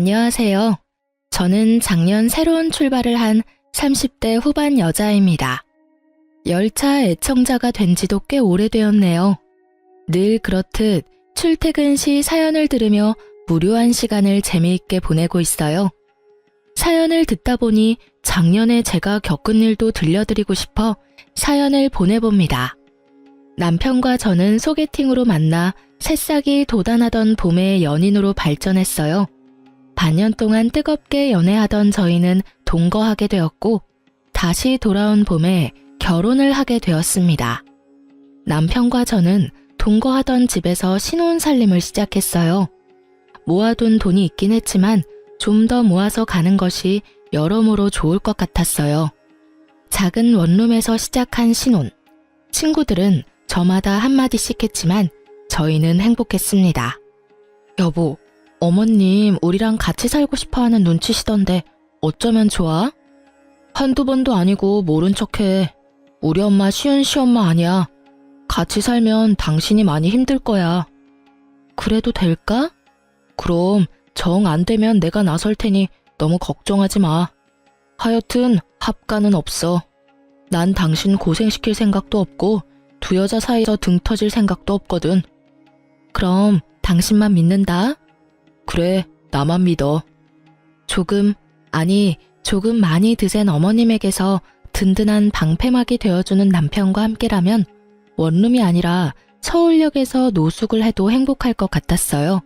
안녕하세요. 저는 작년 새로운 출발을 한 30대 후반 여자입니다. 열차 애청자가 된 지도 꽤 오래되었네요. 늘 그렇듯 출퇴근 시 사연을 들으며 무료한 시간을 재미있게 보내고 있어요. 사연을 듣다 보니 작년에 제가 겪은 일도 들려드리고 싶어 사연을 보내봅니다. 남편과 저는 소개팅으로 만나 새싹이 돋아나던 봄의 연인으로 발전했어요. 반년 동안 뜨겁게 연애하던 저희는 동거하게 되었고 다시 돌아온 봄에 결혼을 하게 되었습니다. 남편과 저는 동거하던 집에서 신혼살림을 시작했어요. 모아둔 돈이 있긴 했지만 좀 더 모아서 가는 것이 여러모로 좋을 것 같았어요. 작은 원룸에서 시작한 신혼. 친구들은 저마다 한마디씩 했지만 저희는 행복했습니다. 여보, 어머님 우리랑 같이 살고 싶어하는 눈치시던데 어쩌면 좋아? 한두 번도 아니고 모른 척해. 우리 엄마 쉬운 시엄마 아니야. 같이 살면 당신이 많이 힘들 거야. 그래도 될까? 그럼 정 안 되면 내가 나설 테니 너무 걱정하지 마. 하여튼 합가는 없어. 난 당신 고생시킬 생각도 없고 두 여자 사이에서 등 터질 생각도 없거든. 그럼 당신만 믿는다. 그래, 나만 믿어. 조금 많이 드센 어머님에게서 든든한 방패막이 되어주는 남편과 함께라면 원룸이 아니라 서울역에서 노숙을 해도 행복할 것 같았어요.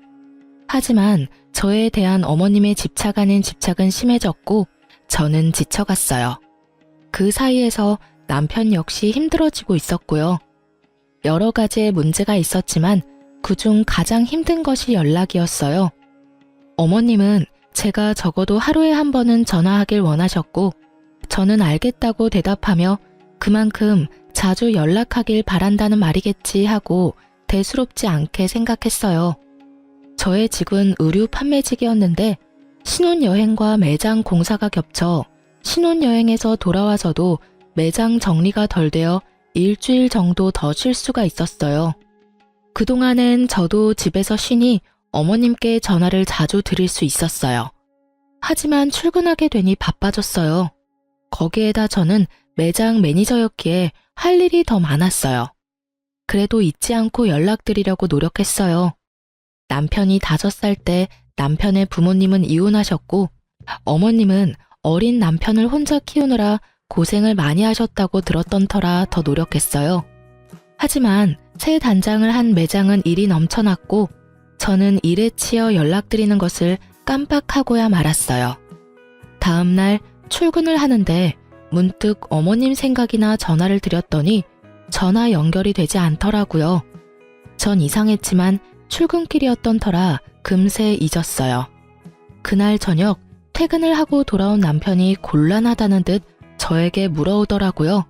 하지만 저에 대한 어머님의 집착 아닌 집착은 심해졌고 저는 지쳐갔어요. 그 사이에서 남편 역시 힘들어지고 있었고요. 여러 가지의 문제가 있었지만 그중 가장 힘든 것이 연락이었어요. 어머님은 제가 적어도 하루에 한 번은 전화하길 원하셨고 저는 알겠다고 대답하며 그만큼 자주 연락하길 바란다는 말이겠지 하고 대수롭지 않게 생각했어요. 저의 직은 의류 판매직이었는데 신혼여행과 매장 공사가 겹쳐 신혼여행에서 돌아와서도 매장 정리가 덜 되어 일주일 정도 더 쉴 수가 있었어요. 그동안엔 저도 집에서 쉬니 어머님께 전화를 자주 드릴 수 있었어요. 하지만 출근하게 되니 바빠졌어요. 거기에다 저는 매장 매니저였기에 할 일이 더 많았어요. 그래도 잊지 않고 연락드리려고 노력했어요. 남편이 5살 때 남편의 부모님은 이혼하셨고 어머님은 어린 남편을 혼자 키우느라 고생을 많이 하셨다고 들었던 터라 더 노력했어요. 하지만 새 단장을 한 매장은 일이 넘쳐났고 저는 일에 치여 연락드리는 것을 깜빡하고야 말았어요. 다음 날 출근을 하는데 문득 어머님 생각이나 전화를 드렸더니 전화 연결이 되지 않더라고요. 전 이상했지만 출근길이었던 터라 금세 잊었어요. 그날 저녁 퇴근을 하고 돌아온 남편이 곤란하다는 듯 저에게 물어오더라고요.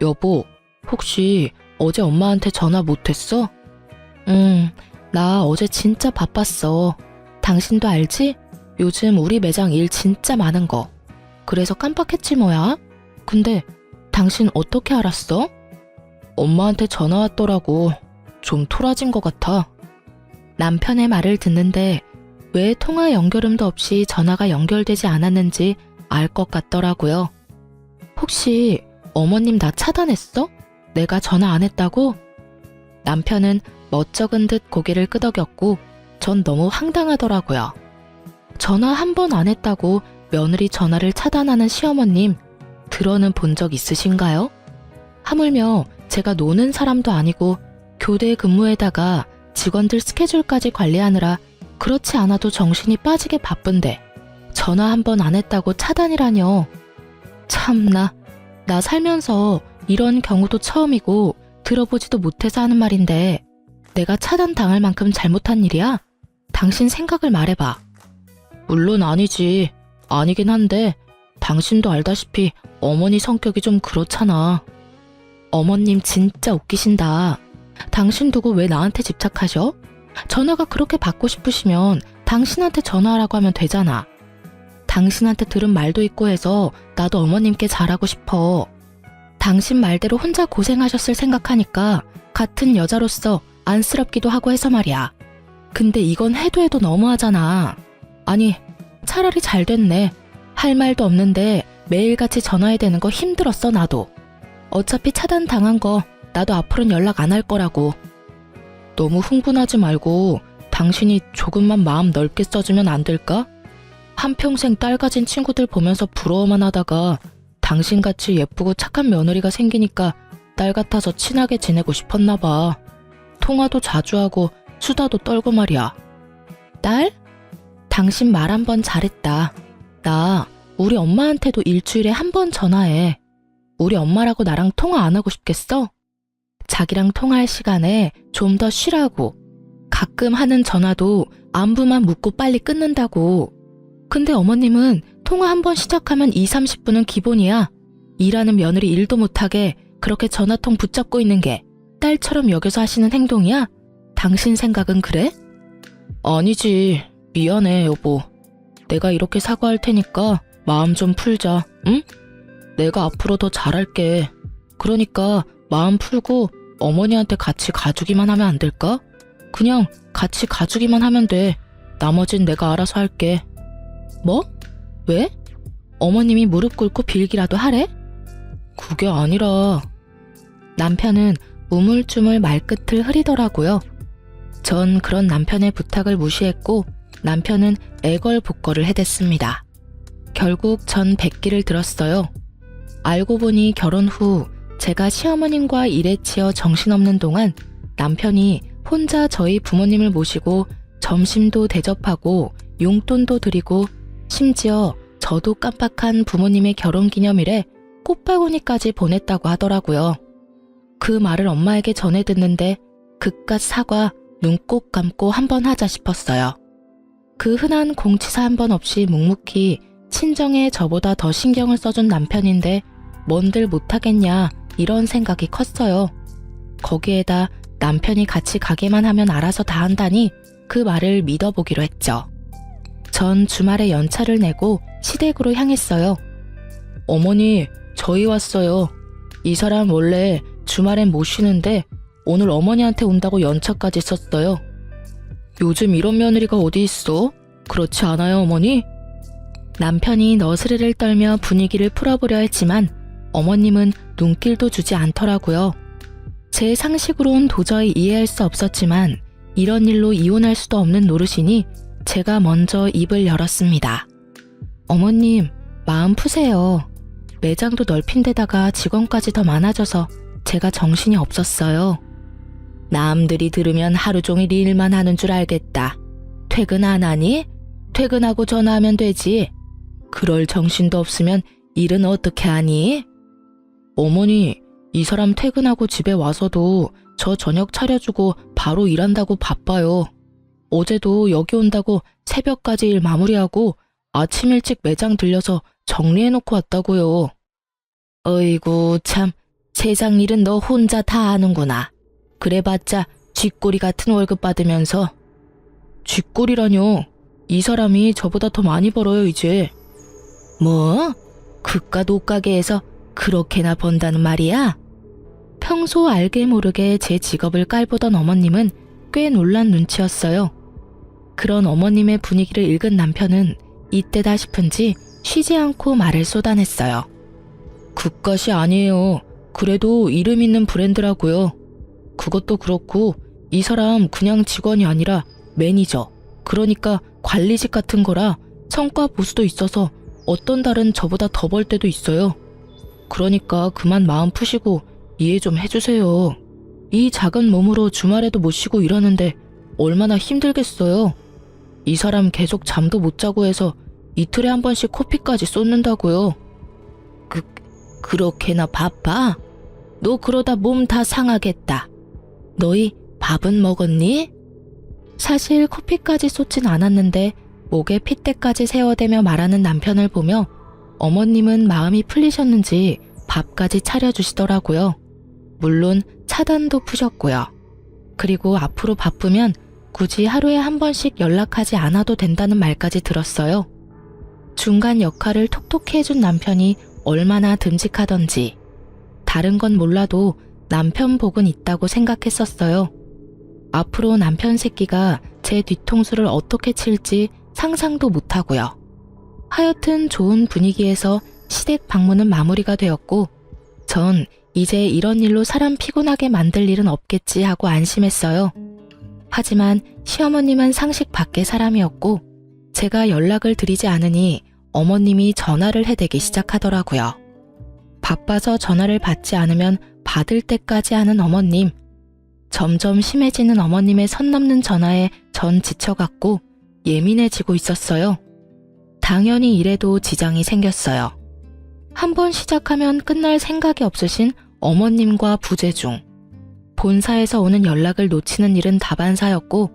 여보, 혹시 어제 엄마한테 전화 못했어? 나 어제 진짜 바빴어. 당신도 알지? 요즘 우리 매장 일 진짜 많은 거. 그래서 깜빡했지 뭐야? 근데 당신 어떻게 알았어? 엄마한테 전화 왔더라고. 좀 토라진 것 같아. 남편의 말을 듣는데 왜 통화 연결음도 없이 전화가 연결되지 않았는지 알 것 같더라고요. 혹시 어머님 나 차단했어? 내가 전화 안 했다고? 남편은 멋쩍은 듯 고개를 끄덕였고 전 너무 황당하더라고요. 전화 한 번 안 했다고 며느리 전화를 차단하는 시어머님 들어는 본 적 있으신가요? 하물며 제가 노는 사람도 아니고 교대 근무에다가 직원들 스케줄까지 관리하느라 그렇지 않아도 정신이 빠지게 바쁜데 전화 한 번 안 했다고 차단이라뇨. 참나, 나 살면서 이런 경우도 처음이고 들어보지도 못해서 하는 말인데 내가 차단당할 만큼 잘못한 일이야? 당신 생각을 말해봐. 물론 아니지. 아니긴 한데 당신도 알다시피 어머니 성격이 좀 그렇잖아. 어머님 진짜 웃기신다. 당신 두고 왜 나한테 집착하셔? 전화가 그렇게 받고 싶으시면 당신한테 전화하라고 하면 되잖아. 당신한테 들은 말도 있고 해서 나도 어머님께 잘하고 싶어. 당신 말대로 혼자 고생하셨을 생각하니까 같은 여자로서 안쓰럽기도 하고 해서 말이야. 근데 이건 해도 해도 너무하잖아. 아니, 차라리 잘 됐네. 할 말도 없는데 매일같이 전화해야 되는 거 힘들었어, 나도. 어차피 차단 당한 거 나도 앞으로는 연락 안 할 거라고. 너무 흥분하지 말고 당신이 조금만 마음 넓게 써주면 안 될까? 한평생 딸 가진 친구들 보면서 부러워만 하다가 당신같이 예쁘고 착한 며느리가 생기니까 딸 같아서 친하게 지내고 싶었나 봐. 통화도 자주 하고 수다도 떨고 말이야. 딸? 당신 말 한 번 잘했다. 나 우리 엄마한테도 일주일에 한 번 전화해. 우리 엄마라고 나랑 통화 안 하고 싶겠어? 자기랑 통화할 시간에 좀 더 쉬라고. 가끔 하는 전화도 안부만 묻고 빨리 끊는다고. 근데 어머님은 통화 한 번 시작하면 2, 30분은 기본이야. 일하는 며느리 일도 못하게 그렇게 전화통 붙잡고 있는 게 딸처럼 여겨서 하시는 행동이야? 당신 생각은 그래? 아니지. 미안해, 여보. 내가 이렇게 사과할 테니까 마음 좀 풀자, 응? 내가 앞으로 더 잘할게. 그러니까 마음 풀고 어머니한테 같이 가주기만 하면 안 될까? 그냥 같이 가주기만 하면 돼. 나머진 내가 알아서 할게. 뭐? 왜? 어머님이 무릎 꿇고 빌기라도 하래? 그게 아니라... 남편은 우물쭈물 말끝을 흐리더라고요. 전 그런 남편의 부탁을 무시했고 남편은 애걸복걸을 해댔습니다. 결국 전 백기를 들었어요. 알고 보니 결혼 후 제가 시어머님과 일에 치여 정신없는 동안 남편이 혼자 저희 부모님을 모시고 점심도 대접하고 용돈도 드리고 심지어 저도 깜빡한 부모님의 결혼기념일에 꽃바구니까지 보냈다고 하더라고요. 그 말을 엄마에게 전해 듣는데 그깟 사과 눈 꼭 감고 한번 하자 싶었어요. 그 흔한 공치사 한 번 없이 묵묵히 친정에 저보다 더 신경을 써준 남편인데 뭔들 못하겠냐 이런 생각이 컸어요. 거기에다 남편이 같이 가게만 하면 알아서 다 한다니 그 말을 믿어보기로 했죠. 전 주말에 연차를 내고 시댁으로 향했어요. 어머니, 저희 왔어요. 이 사람 원래 주말엔 못 쉬는데 오늘 어머니한테 온다고 연차까지 썼어요. 요즘 이런 며느리가 어디 있어? 그렇지 않아요, 어머니? 남편이 너스레를 떨며 분위기를 풀어보려 했지만 어머님은 눈길도 주지 않더라고요. 제 상식으론 도저히 이해할 수 없었지만 이런 일로 이혼할 수도 없는 노릇이니 제가 먼저 입을 열었습니다. 어머님, 마음 푸세요. 매장도 넓힌 데다가 직원까지 더 많아져서 제가 정신이 없었어요. 남들이 들으면 하루 종일 일만 하는 줄 알겠다. 퇴근 안 하니? 퇴근하고 전화하면 되지. 그럴 정신도 없으면 일은 어떻게 하니? 어머니, 이 사람 퇴근하고 집에 와서도 저 저녁 차려주고 바로 일한다고 바빠요. 어제도 여기 온다고 새벽까지 일 마무리하고 아침 일찍 매장 들려서 정리해놓고 왔다고요. 어이구 참, 세상 일은 너 혼자 다 하는구나. 그래봤자 쥐꼬리 같은 월급 받으면서. 쥐꼬리라뇨. 이 사람이 저보다 더 많이 벌어요 이제. 뭐? 그깟 옷가게에서 그렇게나 번다는 말이야? 평소 알게 모르게 제 직업을 깔보던 어머님은 꽤 놀란 눈치였어요. 그런 어머님의 분위기를 읽은 남편은 이때다 싶은지 쉬지 않고 말을 쏟아냈어요. 그깟이 아니에요. 그래도 이름 있는 브랜드라고요. 그것도 그렇고 이 사람 그냥 직원이 아니라 매니저, 그러니까 관리직 같은 거라 성과 보수도 있어서 어떤 달은 저보다 더 벌 때도 있어요. 그러니까 그만 마음 푸시고 이해 좀 해주세요. 이 작은 몸으로 주말에도 못 쉬고 이러는데 얼마나 힘들겠어요. 이 사람 계속 잠도 못 자고 해서 이틀에 한 번씩 코피까지 쏟는다고요. 그렇게나 바빠? 너 그러다 몸 다 상하겠다. 너희 밥은 먹었니? 사실 코피까지 쏟진 않았는데 목에 핏대까지 세워대며 말하는 남편을 보며 어머님은 마음이 풀리셨는지 밥까지 차려주시더라고요. 물론 차단도 푸셨고요. 그리고 앞으로 바쁘면 굳이 하루에 한 번씩 연락하지 않아도 된다는 말까지 들었어요. 중간 역할을 톡톡히 해준 남편이 얼마나 듬직하던지. 다른 건 몰라도 남편 복은 있다고 생각했었어요. 앞으로 남편 새끼가 제 뒤통수를 어떻게 칠지 상상도 못하고요. 하여튼 좋은 분위기에서 시댁 방문은 마무리가 되었고 전 이제 이런 일로 사람 피곤하게 만들 일은 없겠지 하고 안심했어요. 하지만 시어머님은 상식 밖의 사람이었고 제가 연락을 드리지 않으니 어머님이 전화를 해대기 시작하더라고요. 바빠서 전화를 받지 않으면 받을 때까지 하는 어머님. 점점 심해지는 어머님의 선 넘는 전화에 전 지쳐갔고 예민해지고 있었어요. 당연히 일에도 지장이 생겼어요. 한번 시작하면 끝날 생각이 없으신 어머님과 부재중. 본사에서 오는 연락을 놓치는 일은 다반사였고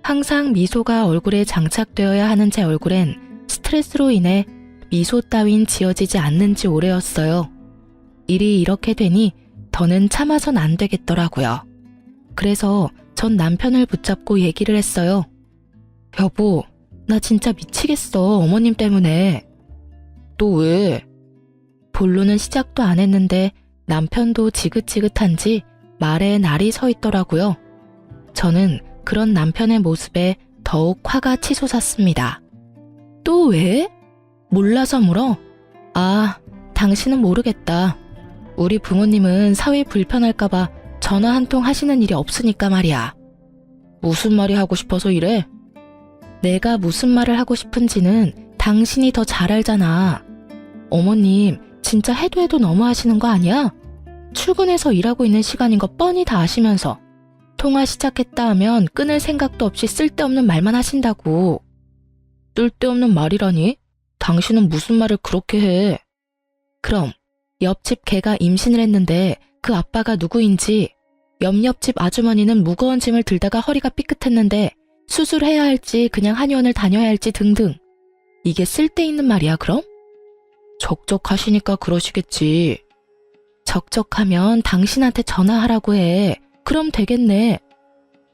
항상 미소가 얼굴에 장착되어야 하는 제 얼굴엔 스트레스로 인해 미소 따윈 지어지지 않는 지 오래였어요. 일이 이렇게 되니 더는 참아선 안 되겠더라고요. 그래서 전 남편을 붙잡고 얘기를 했어요. 여보, 나 진짜 미치겠어, 어머님 때문에. 또 왜? 본론은 시작도 안 했는데 남편도 지긋지긋한지 말에 날이 서 있더라고요. 저는 그런 남편의 모습에 더욱 화가 치솟았습니다. 또 왜? 몰라서 물어? 아, 당신은 모르겠다. 우리 부모님은 사위 불편할까봐 전화 한 통 하시는 일이 없으니까 말이야. 무슨 말이 하고 싶어서 이래? 내가 무슨 말을 하고 싶은지는 당신이 더 잘 알잖아. 어머님, 진짜 해도 해도 너무 하시는 거 아니야? 출근해서 일하고 있는 시간인 거 뻔히 다 아시면서 통화 시작했다 하면 끊을 생각도 없이 쓸데없는 말만 하신다고. 쓸데없는 말이라니? 당신은 무슨 말을 그렇게 해? 그럼 옆집 개가 임신을 했는데 그 아빠가 누구인지, 옆집 아주머니는 무거운 짐을 들다가 허리가 삐끗했는데 수술해야 할지 그냥 한의원을 다녀야 할지 등등. 이게 쓸데있는 말이야 그럼? 적적하시니까 그러시겠지. 적적하면 당신한테 전화하라고 해. 그럼 되겠네.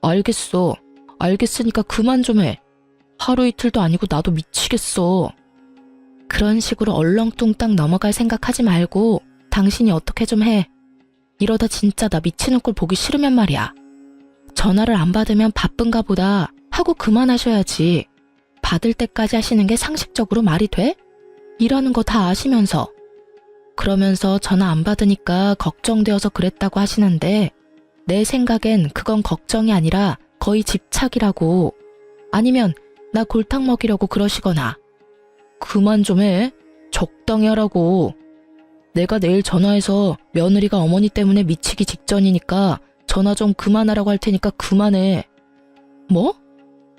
알겠어. 알겠으니까 그만 좀 해. 하루 이틀도 아니고 나도 미치겠어. 그런 식으로 얼렁뚱땅 넘어갈 생각하지 말고 당신이 어떻게 좀 해. 이러다 진짜 나 미치는 꼴 보기 싫으면 말이야. 전화를 안 받으면 바쁜가 보다 하고 그만하셔야지. 받을 때까지 하시는 게 상식적으로 말이 돼? 일하는 거 다 아시면서. 그러면서 전화 안 받으니까 걱정되어서 그랬다고 하시는데 내 생각엔 그건 걱정이 아니라 거의 집착이라고. 아니면 나 골탕 먹이려고 그러시거나. 그만 좀 해. 적당히 하라고. 내가 내일 전화해서 며느리가 어머니 때문에 미치기 직전이니까 전화 좀 그만하라고 할 테니까 그만해. 뭐?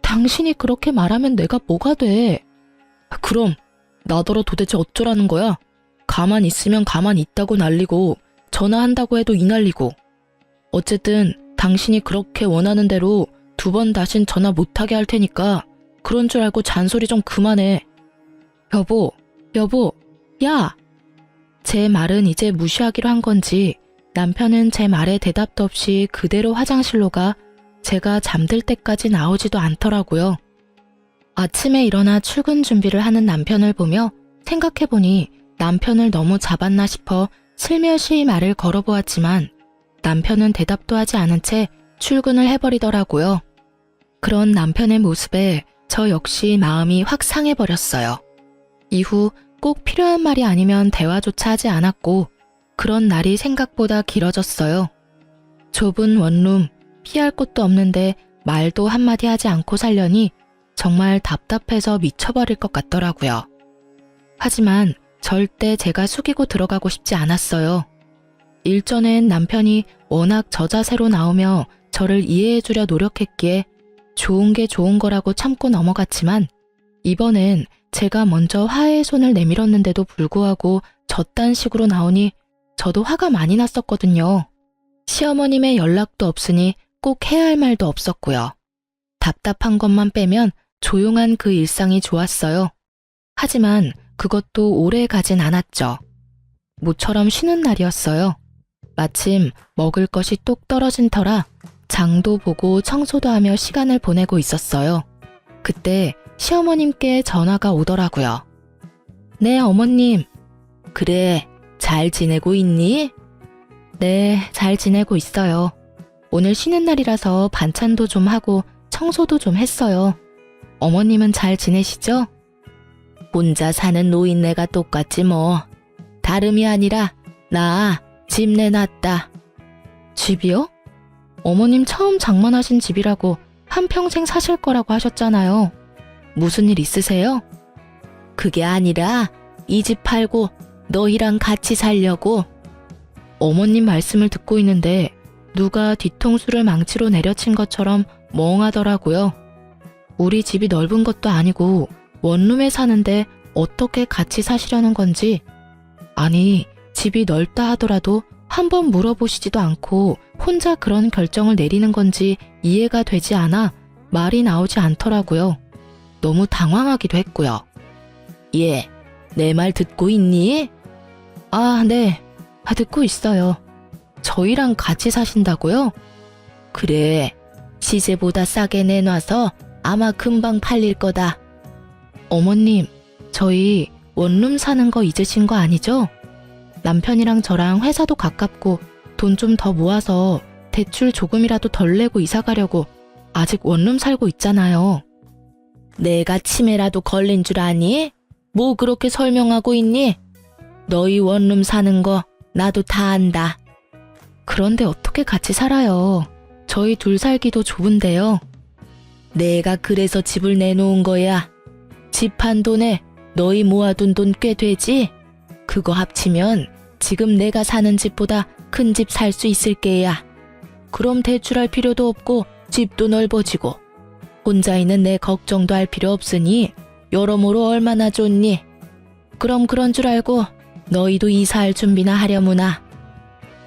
당신이 그렇게 말하면 내가 뭐가 돼? 그럼 나더러 도대체 어쩌라는 거야? 가만 있으면 가만 있다고 난리고 전화한다고 해도 이 난리고. 어쨌든 당신이 그렇게 원하는 대로 2번 다신 전화 못하게 할 테니까 그런 줄 알고 잔소리 좀 그만해. 여보, 야! 제 말은 이제 무시하기로 한 건지 남편은 제 말에 대답도 없이 그대로 화장실로 가 제가 잠들 때까지 나오지도 않더라고요. 아침에 일어나 출근 준비를 하는 남편을 보며 생각해보니 남편을 너무 잡았나 싶어 슬며시 말을 걸어보았지만 남편은 대답도 하지 않은 채 출근을 해버리더라고요. 그런 남편의 모습에 저 역시 마음이 확 상해버렸어요. 이후 꼭 필요한 말이 아니면 대화조차 하지 않았고 그런 날이 생각보다 길어졌어요. 좁은 원룸, 피할 곳도 없는데 말도 한마디 하지 않고 살려니 정말 답답해서 미쳐버릴 것 같더라고요. 하지만 절대 제가 숙이고 들어가고 싶지 않았어요. 일전엔 남편이 워낙 저자세로 나오며 저를 이해해주려 노력했기에 좋은 게 좋은 거라고 참고 넘어갔지만 이번엔 제가 먼저 화해의 손을 내밀었는데도 불구하고 저딴 식으로 나오니 저도 화가 많이 났었거든요. 시어머님의 연락도 없으니 꼭 해야 할 말도 없었고요. 답답한 것만 빼면 조용한 그 일상이 좋았어요. 하지만 그것도 오래 가진 않았죠. 모처럼 쉬는 날이었어요. 마침 먹을 것이 뚝 떨어진 터라 장도 보고 청소도 하며 시간을 보내고 있었어요. 그때 시어머님께 전화가 오더라고요. 네, 어머님. 그래, 잘 지내고 있니? 네, 잘 지내고 있어요. 오늘 쉬는 날이라서 반찬도 좀 하고 청소도 좀 했어요. 어머님은 잘 지내시죠? 혼자 사는 노인네가 똑같지 뭐. 다름이 아니라 나 집 내놨다. 집이요? 어머님 처음 장만하신 집이라고 한평생 사실 거라고 하셨잖아요. 무슨 일 있으세요? 그게 아니라 이 집 팔고 너희랑 같이 살려고. 어머님 말씀을 듣고 있는데 누가 뒤통수를 망치로 내려친 것처럼 멍하더라고요. 우리 집이 넓은 것도 아니고 원룸에 사는데 어떻게 같이 사시려는 건지. 아니, 집이 넓다 하더라도 한번 물어보시지도 않고 혼자 그런 결정을 내리는 건지 이해가 되지 않아 말이 나오지 않더라고요. 너무 당황하기도 했고요. 예, 내 말 듣고 있니? 아, 네. 듣고 있어요. 저희랑 같이 사신다고요? 그래, 시세보다 싸게 내놔서 아마 금방 팔릴 거다. 어머님, 저희 원룸 사는 거 잊으신 거 아니죠? 남편이랑 저랑 회사도 가깝고 돈 좀 더 모아서 대출 조금이라도 덜 내고 이사 가려고 아직 원룸 살고 있잖아요. 내가 치매라도 걸린 줄 아니? 뭐 그렇게 설명하고 있니? 너희 원룸 사는 거 나도 다 안다. 그런데 어떻게 같이 살아요? 저희 둘 살기도 좁은데요. 내가 그래서 집을 내놓은 거야. 집 한 돈에 너희 모아둔 돈 꽤 되지? 그거 합치면 지금 내가 사는 집보다 큰 집 살 수 있을 게야. 그럼 대출할 필요도 없고 집도 넓어지고 혼자 있는 내 걱정도 할 필요 없으니 여러모로 얼마나 좋니? 그럼 그런 줄 알고 너희도 이사할 준비나 하려무나.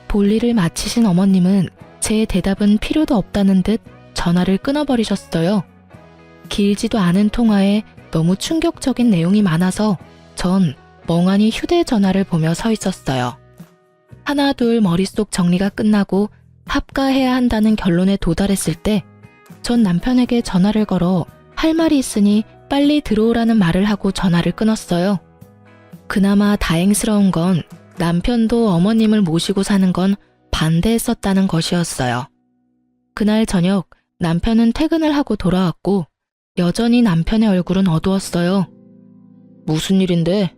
볼일을 마치신 어머님은 제 대답은 필요도 없다는 듯 전화를 끊어버리셨어요. 길지도 않은 통화에 너무 충격적인 내용이 많아서 전 멍하니 휴대전화를 보며 서 있었어요. 하나 둘 머릿속 정리가 끝나고 합가해야 한다는 결론에 도달했을 때 전 남편에게 전화를 걸어 할 말이 있으니 빨리 들어오라는 말을 하고 전화를 끊었어요. 그나마 다행스러운 건 남편도 어머님을 모시고 사는 건 반대했었다는 것이었어요. 그날 저녁 남편은 퇴근을 하고 돌아왔고 여전히 남편의 얼굴은 어두웠어요. 무슨 일인데?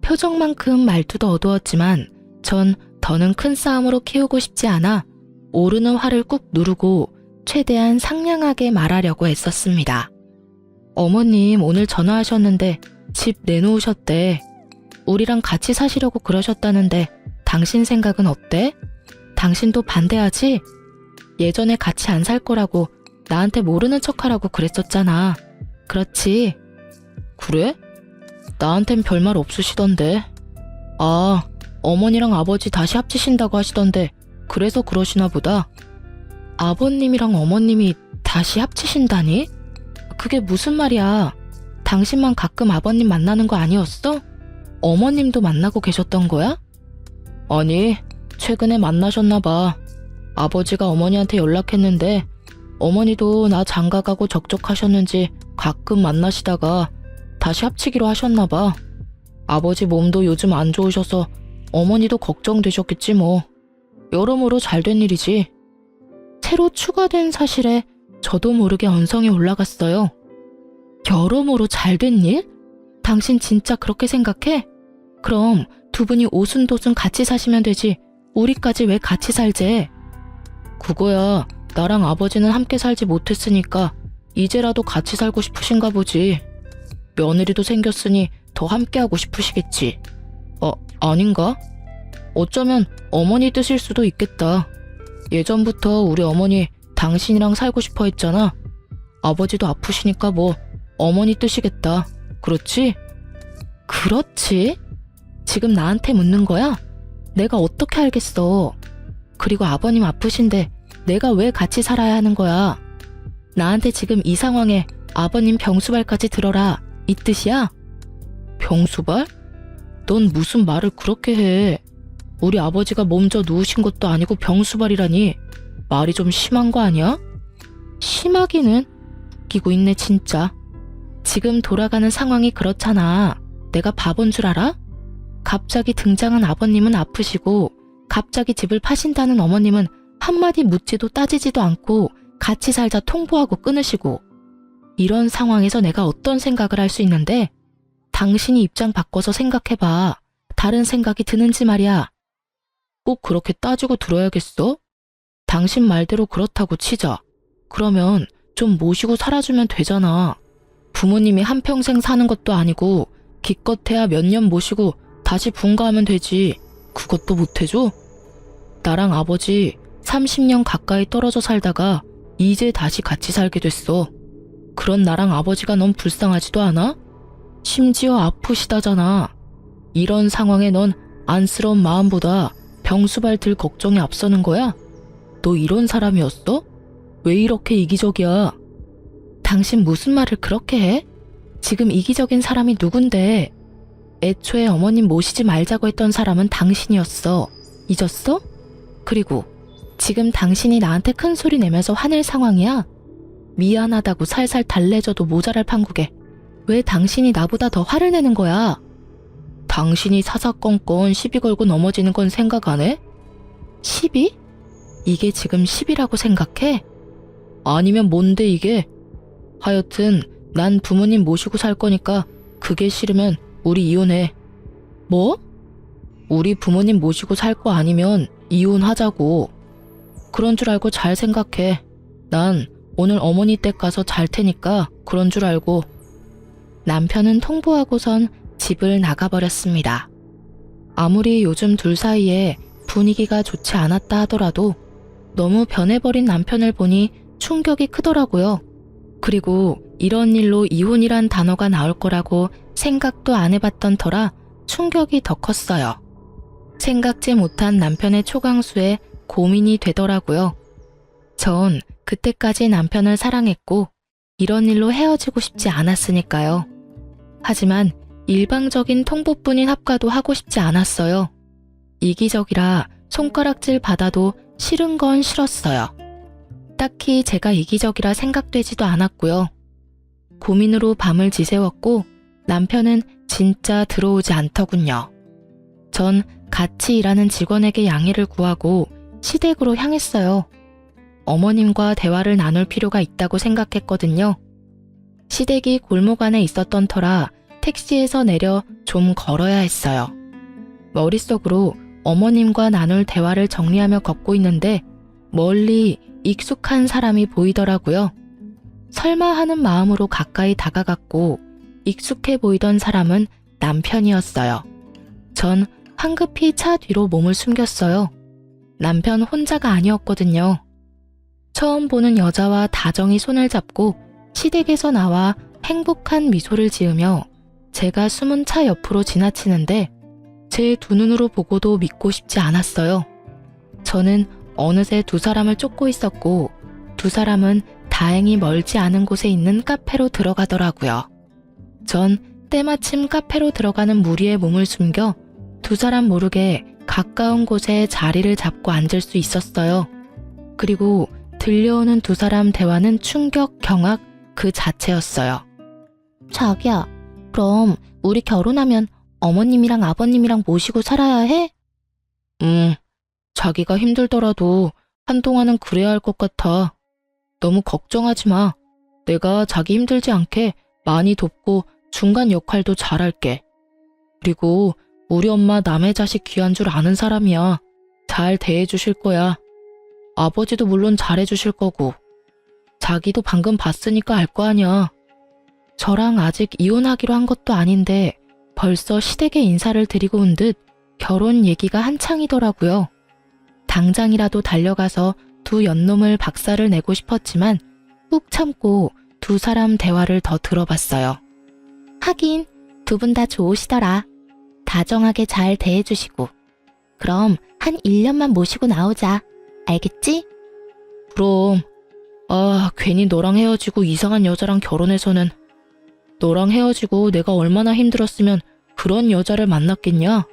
표정만큼 말투도 어두웠지만 전 더는 큰 싸움으로 키우고 싶지 않아 오르는 화를 꾹 누르고 최대한 상냥하게 말하려고 애썼습니다. 어머님 오늘 전화하셨는데 집 내놓으셨대. 우리랑 같이 사시려고 그러셨다는데 당신 생각은 어때? 당신도 반대하지? 예전에 같이 안 살 거라고 나한테 모르는 척하라고 그랬었잖아. 그렇지? 그래? 나한텐 별말 없으시던데. 아, 어머니랑 아버지 다시 합치신다고 하시던데 그래서 그러시나 보다. 아버님이랑 어머님이 다시 합치신다니? 그게 무슨 말이야? 당신만 가끔 아버님 만나는 거 아니었어? 어머님도 만나고 계셨던 거야? 아니, 최근에 만나셨나 봐. 아버지가 어머니한테 연락했는데 어머니도 나 장가가고 적적하셨는지 가끔 만나시다가 다시 합치기로 하셨나 봐. 아버지 몸도 요즘 안 좋으셔서 어머니도 걱정되셨겠지 뭐. 여러모로 잘된 일이지. 새로 추가된 사실에 저도 모르게 언성이 올라갔어요. 여러모로 잘된 일? 당신 진짜 그렇게 생각해? 그럼 두 분이 오순도순 같이 사시면 되지. 우리까지 왜 같이 살재? 그거야, 나랑 아버지는 함께 살지 못했으니까 이제라도 같이 살고 싶으신가 보지. 며느리도 생겼으니 더 함께하고 싶으시겠지. 아닌가? 어쩌면 어머니 뜻일 수도 있겠다. 예전부터 우리 어머니 당신이랑 살고 싶어 했잖아. 아버지도 아프시니까 뭐 어머니 뜻이겠다. 그렇지? 그렇지? 지금 나한테 묻는 거야? 내가 어떻게 알겠어. 그리고 아버님 아프신데 내가 왜 같이 살아야 하는 거야? 나한테 지금 이 상황에 아버님 병수발까지 들어라 이 뜻이야? 병수발? 넌 무슨 말을 그렇게 해. 우리 아버지가 몸져 누우신 것도 아니고 병수발이라니. 말이 좀 심한 거 아니야? 심하기는. 웃기고 있네 진짜. 지금 돌아가는 상황이 그렇잖아. 내가 바본 줄 알아? 갑자기 등장한 아버님은 아프시고 갑자기 집을 파신다는 어머님은 한마디 묻지도 따지지도 않고 같이 살자 통보하고 끊으시고 이런 상황에서 내가 어떤 생각을 할 수 있는데? 당신이 입장 바꿔서 생각해봐. 다른 생각이 드는지 말이야. 꼭 그렇게 따지고 들어야겠어? 당신 말대로 그렇다고 치자. 그러면 좀 모시고 살아주면 되잖아. 부모님이 한평생 사는 것도 아니고 기껏해야 몇 년 모시고 다시 분가하면 되지. 그것도 못해줘? 나랑 아버지 30년 가까이 떨어져 살다가 이제 다시 같이 살게 됐어. 그런 나랑 아버지가 넌 불쌍하지도 않아? 심지어 아프시다잖아. 이런 상황에 넌 안쓰러운 마음보다 병수발 들 걱정이 앞서는 거야? 너 이런 사람이었어? 왜 이렇게 이기적이야? 당신 무슨 말을 그렇게 해? 지금 이기적인 사람이 누군데? 애초에 어머님 모시지 말자고 했던 사람은 당신이었어. 잊었어? 그리고 지금 당신이 나한테 큰 소리 내면서 화낼 상황이야? 미안하다고 살살 달래줘도 모자랄 판국에 왜 당신이 나보다 더 화를 내는 거야? 당신이 사사건건 시비 걸고 넘어지는 건 생각 안 해? 시비? 이게 지금 시비라고 생각해? 아니면 뭔데 이게? 하여튼 난 부모님 모시고 살 거니까 그게 싫으면 우리 이혼해. 뭐? 우리 부모님 모시고 살 거 아니면 이혼하자고. 그런 줄 알고 잘 생각해. 난 오늘 어머니 댁 가서 잘 테니까 그런 줄 알고. 남편은 통보하고선 집을 나가버렸습니다. 아무리 요즘 둘 사이에 분위기가 좋지 않았다 하더라도 너무 변해버린 남편을 보니 충격이 크더라고요. 그리고 이런 일로 이혼이란 단어가 나올 거라고 생각도 안 해봤던 터라 충격이 더 컸어요. 생각지 못한 남편의 초강수에 고민이 되더라고요. 전 그때까지 남편을 사랑했고 이런 일로 헤어지고 싶지 않았으니까요. 하지만 일방적인 통보뿐인 합가도 하고 싶지 않았어요. 이기적이라 손가락질 받아도 싫은 건 싫었어요. 딱히 제가 이기적이라 생각되지도 않았고요. 고민으로 밤을 지새웠고 남편은 진짜 들어오지 않더군요. 전 같이 일하는 직원에게 양해를 구하고 시댁으로 향했어요. 어머님과 대화를 나눌 필요가 있다고 생각했거든요. 시댁이 골목 안에 있었던 터라 택시에서 내려 좀 걸어야 했어요. 머릿속으로 어머님과 나눌 대화를 정리하며 걷고 있는데 멀리 익숙한 사람이 보이더라고요. 설마 하는 마음으로 가까이 다가갔고 익숙해 보이던 사람은 남편이었어요. 전 황급히 차 뒤로 몸을 숨겼어요. 남편 혼자가 아니었거든요. 처음 보는 여자와 다정히 손을 잡고 시댁에서 나와 행복한 미소를 지으며 제가 숨은 차 옆으로 지나치는데 제 두 눈으로 보고도 믿고 싶지 않았어요. 저는 어느새 두 사람을 쫓고 있었고 두 사람은 다행히 멀지 않은 곳에 있는 카페로 들어가더라고요. 전 때마침 카페로 들어가는 무리에 몸을 숨겨 두 사람 모르게 가까운 곳에 자리를 잡고 앉을 수 있었어요. 그리고 들려오는 두 사람 대화는 충격, 경악 그 자체였어요. 자기야, 그럼 우리 결혼하면 어머님이랑 아버님이랑 모시고 살아야 해? 자기가 힘들더라도 한동안은 그래야 할 것 같아. 너무 걱정하지 마. 내가 자기 힘들지 않게 많이 돕고 중간 역할도 잘할게. 그리고 우리 엄마 남의 자식 귀한 줄 아는 사람이야. 잘 대해주실 거야. 아버지도 물론 잘해주실 거고. 자기도 방금 봤으니까 알 거 아니야. 저랑 아직 이혼하기로 한 것도 아닌데 벌써 시댁에 인사를 드리고 온 듯 결혼 얘기가 한창이더라고요. 당장이라도 달려가서 두 연놈을 박살을 내고 싶었지만 꾹 참고 두 사람 대화를 더 들어봤어요. 하긴 두 분 다 좋으시더라. 다정하게 잘 대해주시고. 그럼 한 1년만 모시고 나오자. 알겠지? 그럼. 괜히 너랑 헤어지고 이상한 여자랑 결혼해서는. 너랑 헤어지고 내가 얼마나 힘들었으면 그런 여자를 만났겠냐?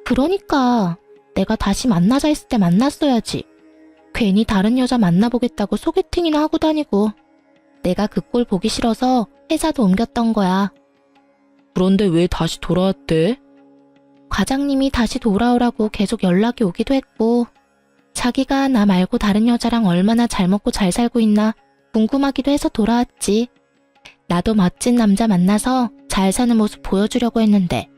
그러니까 내가 다시 만나자 했을 때 만났어야지. 괜히 다른 여자 만나보겠다고 소개팅이나 하고 다니고. 내가 그 꼴 보기 싫어서 회사도 옮겼던 거야. 그런데 왜 다시 돌아왔대? 과장님이 다시 돌아오라고 계속 연락이 오기도 했고 자기가 나 말고 다른 여자랑 얼마나 잘 먹고 잘 살고 있나 궁금하기도 해서 돌아왔지. 나도 멋진 남자 만나서 잘 사는 모습 보여주려고 했는데.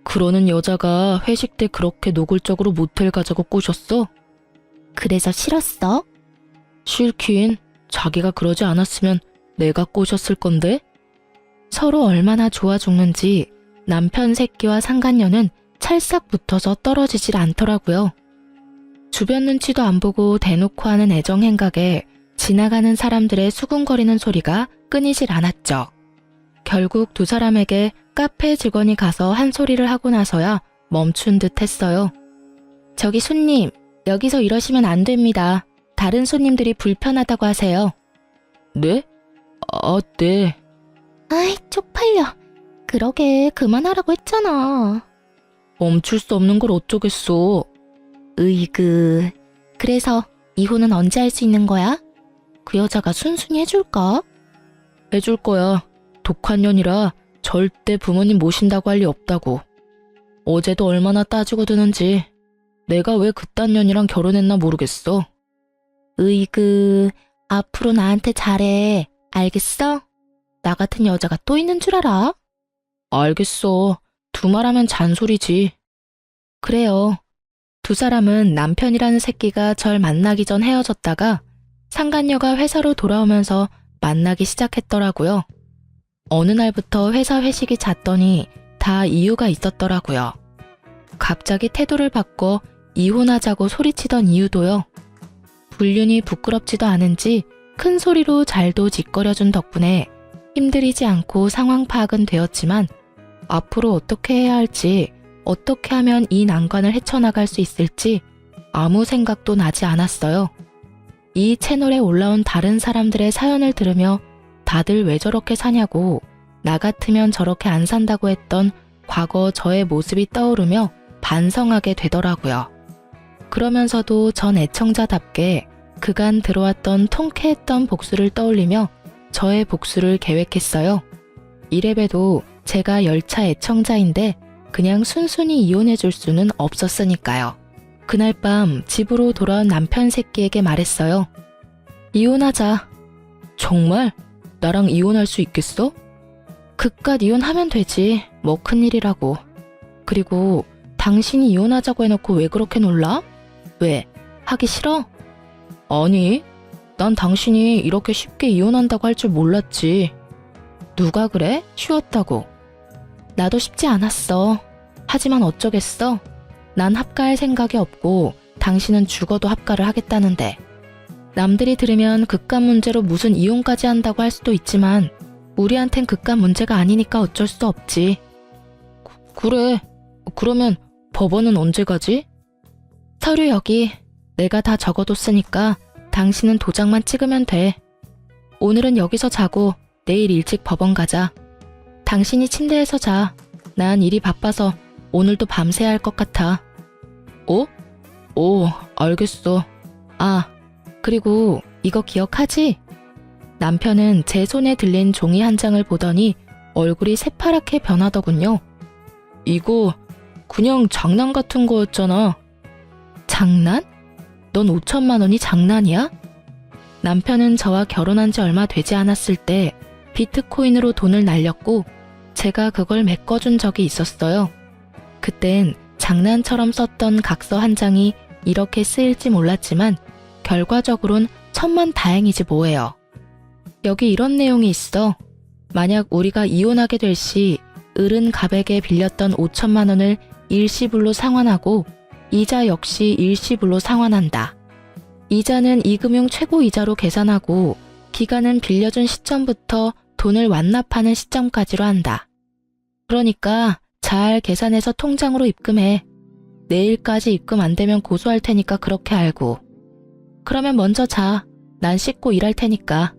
그러는 여자가 회식 때 그렇게 노골적으로 모텔 가자고 꼬셨어? 그래서 싫었어? 싫긴. 자기가 그러지 않았으면 내가 꼬셨을 건데? 서로 얼마나 좋아 죽는지 남편 새끼와 상간녀는 찰싹 붙어서 떨어지질 않더라고요. 주변 눈치도 안 보고 대놓고 하는 애정 행각에 지나가는 사람들의 수군거리는 소리가 끊이질 않았죠. 결국 두 사람에게 카페 직원이 가서 한 소리를 하고 나서야 멈춘 듯 했어요. 저기 손님, 여기서 이러시면 안 됩니다. 다른 손님들이 불편하다고 하세요. 네? 네. 아이, 쪽팔려. 그러게 그만하라고 했잖아. 멈출 수 없는 걸 어쩌겠어. 으이그. 그래서 이혼은 언제 할 수 있는 거야? 그 여자가 순순히 해줄까? 해줄 거야. 독한 년이라 절대 부모님 모신다고 할 리 없다고. 어제도 얼마나 따지고 드는지. 내가 왜 그딴 년이랑 결혼했나 모르겠어. 으이그. 앞으로 나한테 잘해. 알겠어? 나 같은 여자가 또 있는 줄 알아? 알겠어. 두말하면 잔소리지. 그래요. 두 사람은 남편이라는 새끼가 절 만나기 전 헤어졌다가 상간녀가 회사로 돌아오면서 만나기 시작했더라고요. 어느 날부터 회사 회식이 잦더니 다 이유가 있었더라고요. 갑자기 태도를 바꿔 이혼하자고 소리치던 이유도요. 불륜이 부끄럽지도 않은지 큰 소리로 잘도 짓거려준 덕분에 힘들이지 않고 상황 파악은 되었지만 앞으로 어떻게 해야 할지, 어떻게 하면 이 난관을 헤쳐나갈 수 있을지 아무 생각도 나지 않았어요. 이 채널에 올라온 다른 사람들의 사연을 들으며 다들 왜 저렇게 사냐고, 나 같으면 저렇게 안 산다고 했던 과거 저의 모습이 떠오르며 반성하게 되더라고요. 그러면서도 전 애청자답게 그간 들어왔던 통쾌했던 복수를 떠올리며 저의 복수를 계획했어요. 이래봬도 제가 열차 애청자인데 그냥 순순히 이혼해줄 수는 없었으니까요. 그날 밤 집으로 돌아온 남편 새끼에게 말했어요. 이혼하자. 정말? 나랑 이혼할 수 있겠어? 그깟 이혼하면 되지. 뭐 큰일이라고. 그리고 당신이 이혼하자고 해놓고 왜 그렇게 놀라? 왜? 하기 싫어? 아니, 난 당신이 이렇게 쉽게 이혼한다고 할 줄 몰랐지. 누가 그래? 쉬웠다고. 나도 쉽지 않았어. 하지만 어쩌겠어? 난 합가할 생각이 없고 당신은 죽어도 합가를 하겠다는데. 남들이 들으면 그깟 문제로 무슨 이혼까지 한다고 할 수도 있지만 우리한텐 그깟 문제가 아니니까 어쩔 수 없지. 그래. 그러면 법원은 언제 가지? 서류 여기. 내가 다 적어뒀으니까 당신은 도장만 찍으면 돼. 오늘은 여기서 자고 내일 일찍 법원 가자. 당신이 침대에서 자. 난 일이 바빠서 오늘도 밤새야 할 것 같아. 알겠어. 아, 그리고 이거 기억하지? 남편은 제 손에 들린 종이 한 장을 보더니 얼굴이 새파랗게 변하더군요. 이거 그냥 장난 같은 거였잖아. 장난? 넌 5천만 원이 장난이야? 남편은 저와 결혼한 지 얼마 되지 않았을 때 비트코인으로 돈을 날렸고 제가 그걸 메꿔준 적이 있었어요. 그땐 장난처럼 썼던 각서 한 장이 이렇게 쓰일지 몰랐지만 결과적으론 천만다행이지 뭐예요. 여기 이런 내용이 있어. 만약 우리가 이혼하게 될 시 을은 갑에게 빌렸던 5천만 원을 일시불로 상환하고 이자 역시 일시불로 상환한다. 이자는 이금융 최고이자로 계산하고 기간은 빌려준 시점부터 돈을 완납하는 시점까지로 한다. 그러니까 잘 계산해서 통장으로 입금해. 내일까지 입금 안 되면 고소할 테니까 그렇게 알고. 그러면 먼저 자. 난 씻고 일할 테니까.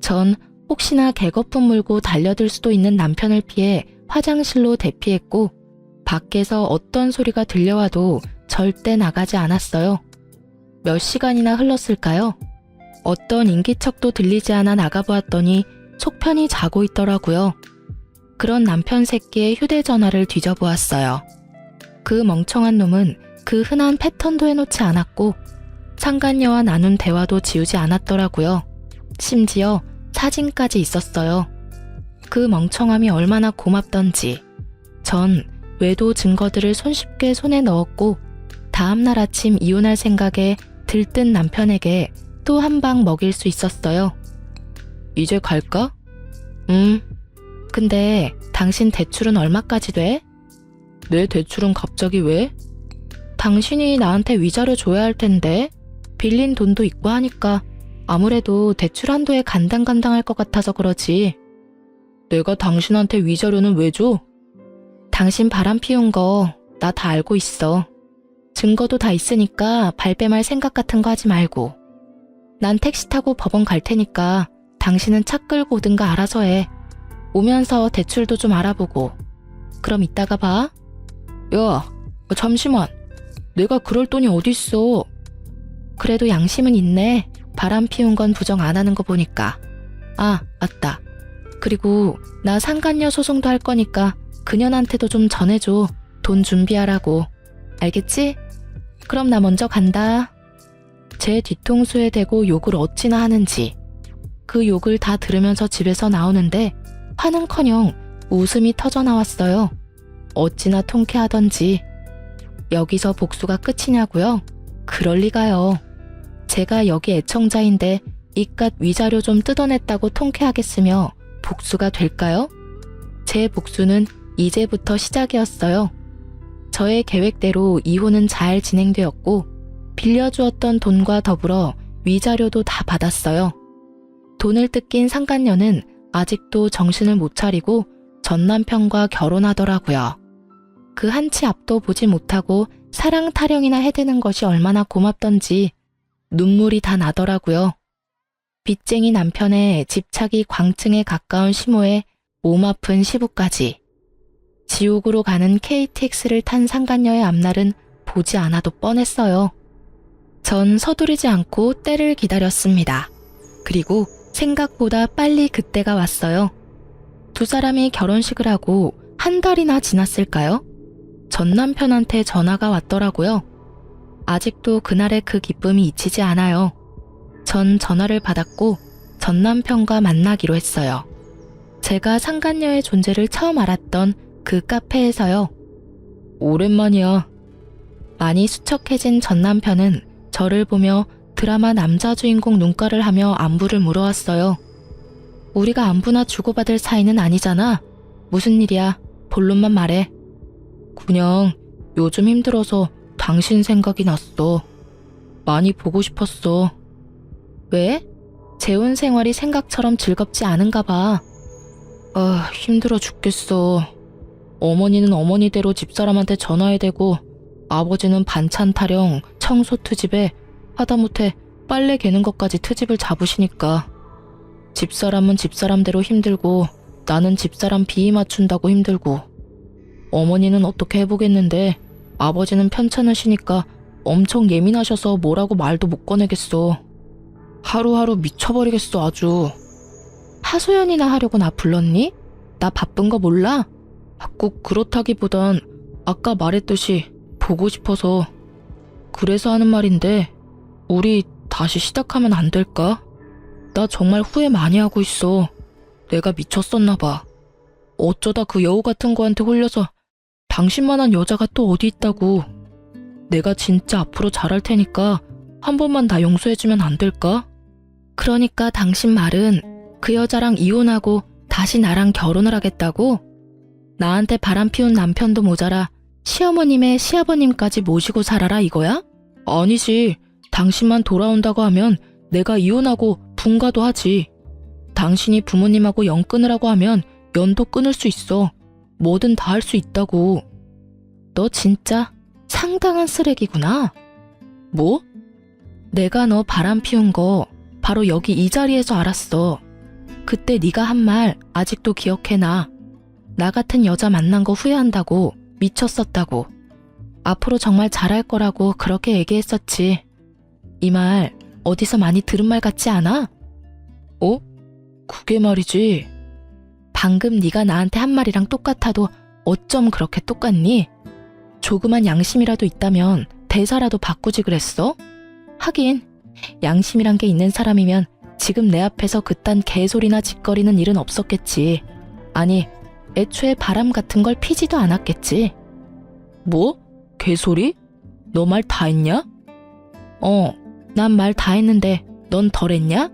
전 혹시나 개거품 물고 달려들 수도 있는 남편을 피해 화장실로 대피했고 밖에서 어떤 소리가 들려와도 절대 나가지 않았어요. 몇 시간이나 흘렀을까요? 어떤 인기척도 들리지 않아 나가보았더니 속편히 자고 있더라고요. 그런 남편 새끼의 휴대전화를 뒤져보았어요. 그 멍청한 놈은 그 흔한 패턴도 해놓지 않았고 상간녀와 나눈 대화도 지우지 않았더라고요. 심지어 사진까지 있었어요. 그 멍청함이 얼마나 고맙던지. 전 외도 증거들을 손쉽게 손에 넣었고 다음날 아침 이혼할 생각에 들뜬 남편에게 또 한 방 먹일 수 있었어요. 이제 갈까? 근데 당신 대출은 얼마까지 돼? 내 대출은 갑자기 왜? 당신이 나한테 위자료 줘야 할 텐데 빌린 돈도 있고 하니까 아무래도 대출 한도에 간당간당할 것 같아서 그러지. 내가 당신한테 위자료는 왜 줘? 당신 바람 피운 거 나 다 알고 있어. 증거도 다 있으니까 발뺌할 생각 같은 거 하지 말고. 난 택시 타고 법원 갈 테니까 당신은 차 끌고 오든가 알아서 해. 오면서 대출도 좀 알아보고. 그럼 이따가 봐. 야, 잠시만. 내가 그럴 돈이 어딨어. 그래도 양심은 있네. 바람 피운 건 부정 안 하는 거 보니까. 아, 맞다. 그리고 나 상간녀 소송도 할 거니까 그년한테도 좀 전해줘. 돈 준비하라고. 알겠지? 그럼 나 먼저 간다. 제 뒤통수에 대고 욕을 어찌나 하는지. 그 욕을 다 들으면서 집에서 나오는데 화는커녕 웃음이 터져 나왔어요. 어찌나 통쾌하던지. 여기서 복수가 끝이냐고요? 그럴 리가요. 제가 여기 애청자인데 이깟 위자료 좀 뜯어냈다고 통쾌하겠으며 복수가 될까요? 제 복수는 이제부터 시작이었어요. 저의 계획대로 이혼은 잘 진행되었고 빌려주었던 돈과 더불어 위자료도 다 받았어요. 돈을 뜯긴 상간녀는 아직도 정신을 못 차리고 전 남편과 결혼하더라고요. 그 한치 앞도 보지 못하고 사랑 타령이나 해대는 것이 얼마나 고맙던지 눈물이 다 나더라고요. 빚쟁이 남편의 집착이 광층에 가까운 시모에 몸 아픈 시부까지. 지옥으로 가는 KTX를 탄 상간녀의 앞날은 보지 않아도 뻔했어요. 전 서두르지 않고 때를 기다렸습니다. 그리고 생각보다 빨리 그때가 왔어요. 두 사람이 결혼식을 하고 한 달이나 지났을까요? 전 남편한테 전화가 왔더라고요. 아직도 그날의 그 기쁨이 잊히지 않아요. 전 전화를 받았고 전 남편과 만나기로 했어요. 제가 상간녀의 존재를 처음 알았던 그 카페에서요. 오랜만이야. 많이 수척해진 전 남편은 저를 보며 드라마 남자 주인공 눈가를 하며 안부를 물어왔어요. 우리가 안부나 주고받을 사이는 아니잖아. 무슨 일이야? 본론만 말해. 그냥 요즘 힘들어서 당신 생각이 났어. 많이 보고 싶었어. 왜? 재혼 생활이 생각처럼 즐겁지 않은가 봐. 아, 힘들어 죽겠어. 어머니는 어머니대로 집사람한테 전화해대고 아버지는 반찬 타령, 청소 트집에 하다못해 빨래 개는 것까지 트집을 잡으시니까 집사람은 집사람대로 힘들고 나는 집사람 비위 맞춘다고 힘들고 어머니는 어떻게 해보겠는데 아버지는 편찮으시니까 엄청 예민하셔서 뭐라고 말도 못 꺼내겠어. 하루하루 미쳐버리겠어 아주. 하소연이나 하려고 나 불렀니? 나 바쁜 거 몰라? 꼭 그렇다기보단 아까 말했듯이 보고 싶어서. 그래서 하는 말인데 우리 다시 시작하면 안 될까? 나 정말 후회 많이 하고 있어. 내가 미쳤었나 봐. 어쩌다 그 여우 같은 거한테 홀려서 당신만한 여자가 또 어디 있다고. 내가 진짜 앞으로 잘할 테니까 한 번만 나 용서해주면 안 될까? 그러니까 당신 말은 그 여자랑 이혼하고 다시 나랑 결혼을 하겠다고? 나한테 바람 피운 남편도 모자라 시어머님의 시아버님까지 모시고 살아라 이거야? 아니지. 당신만 돌아온다고 하면 내가 이혼하고 분가도 하지. 당신이 부모님하고 연 끊으라고 하면 연도 끊을 수 있어. 뭐든 다 할 수 있다고. 너 진짜 상당한 쓰레기구나. 뭐? 내가 너 바람 피운 거 바로 여기 이 자리에서 알았어. 그때 네가 한 말 아직도 기억해놔. 나 같은 여자 만난 거 후회한다고, 미쳤었다고. 앞으로 정말 잘할 거라고 그렇게 얘기했었지. 이 말 어디서 많이 들은 말 같지 않아? 어? 그게 말이지. 방금 네가 나한테 한 말이랑 똑같아도 어쩜 그렇게 똑같니? 조그만 양심이라도 있다면 대사라도 바꾸지 그랬어? 하긴 양심이란 게 있는 사람이면 지금 내 앞에서 그딴 개소리나 짓거리는 일은 없었겠지. 아니, 애초에 바람 같은 걸 피지도 않았겠지. 뭐? 개소리? 너 말 다 했냐? 난 말 다 했는데 넌 덜 했냐?